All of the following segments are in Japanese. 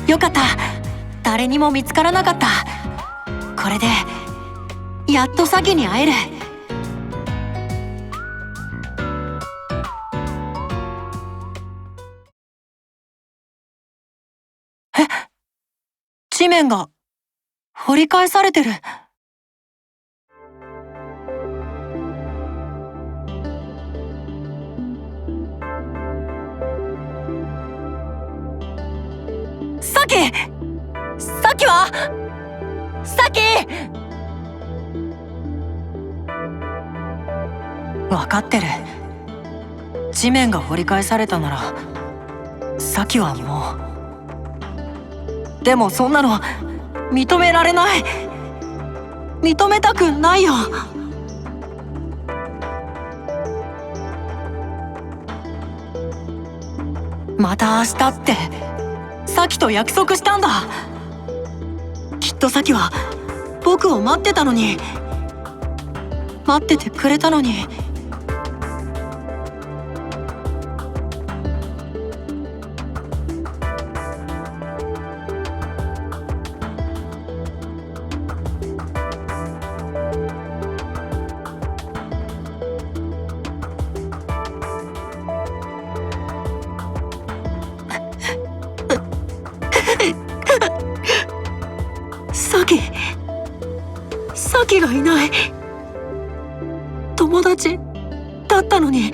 よかった。誰にも見つからなかった。これでやっとサキに会える。え、地面が掘り返されてる。サキ！サキは？サキ！わかってる。地面が掘り返されたならサキはもう。でもそんなの認められない。認めたくないよ。また明日ってサキと約束したんだ。きっとサキは僕を待ってたのに。待っててくれたのに。サキがいない。友達だったのに。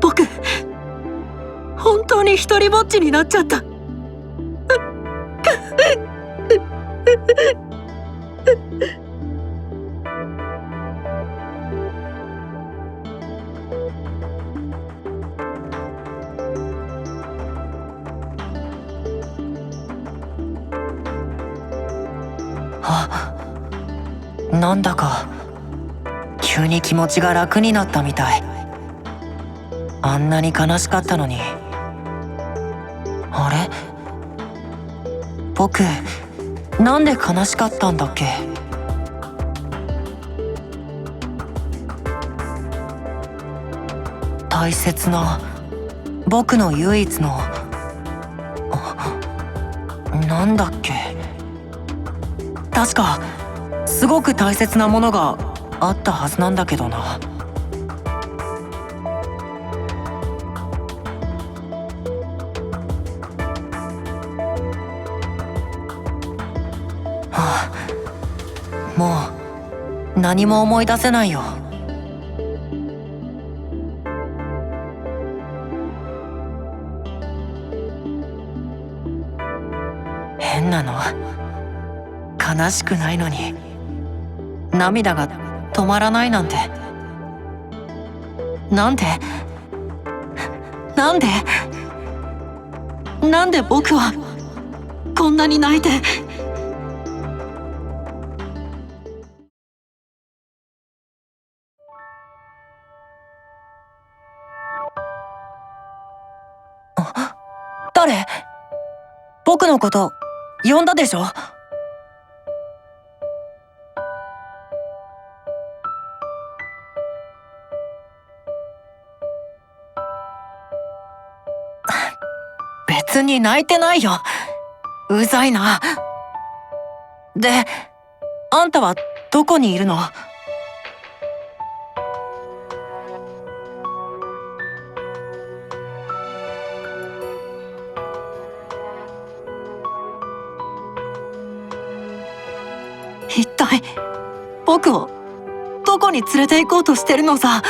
僕本当に一人ぼっちになっちゃった。なんだか急に気持ちが楽になったみたい。あんなに悲しかったのに。あれ？僕なんで悲しかったんだっけ？大切な僕の唯一のなんだっけ？確かすごく大切なものがあったはずなんだけどな。はあ、もう何も思い出せないよ。変なの。悲しくないのに涙が止まらないなんて。なんでなんで僕はこんなに泣いて。誰？僕のこと呼んだでしょ？別に泣いてないよ。うざいな。で、あんたはどこにいるの？一体僕をどこに連れて行こうとしてるのさ。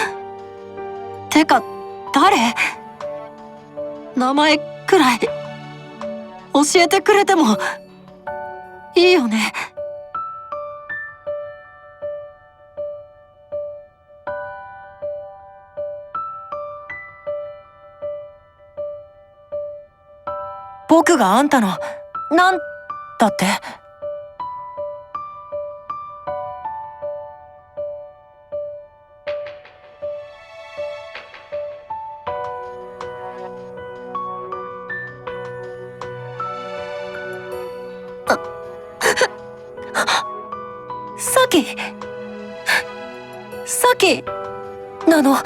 てか誰？名前くらい教えてくれてもいいよね。僕があんたのなんだって？サキなの？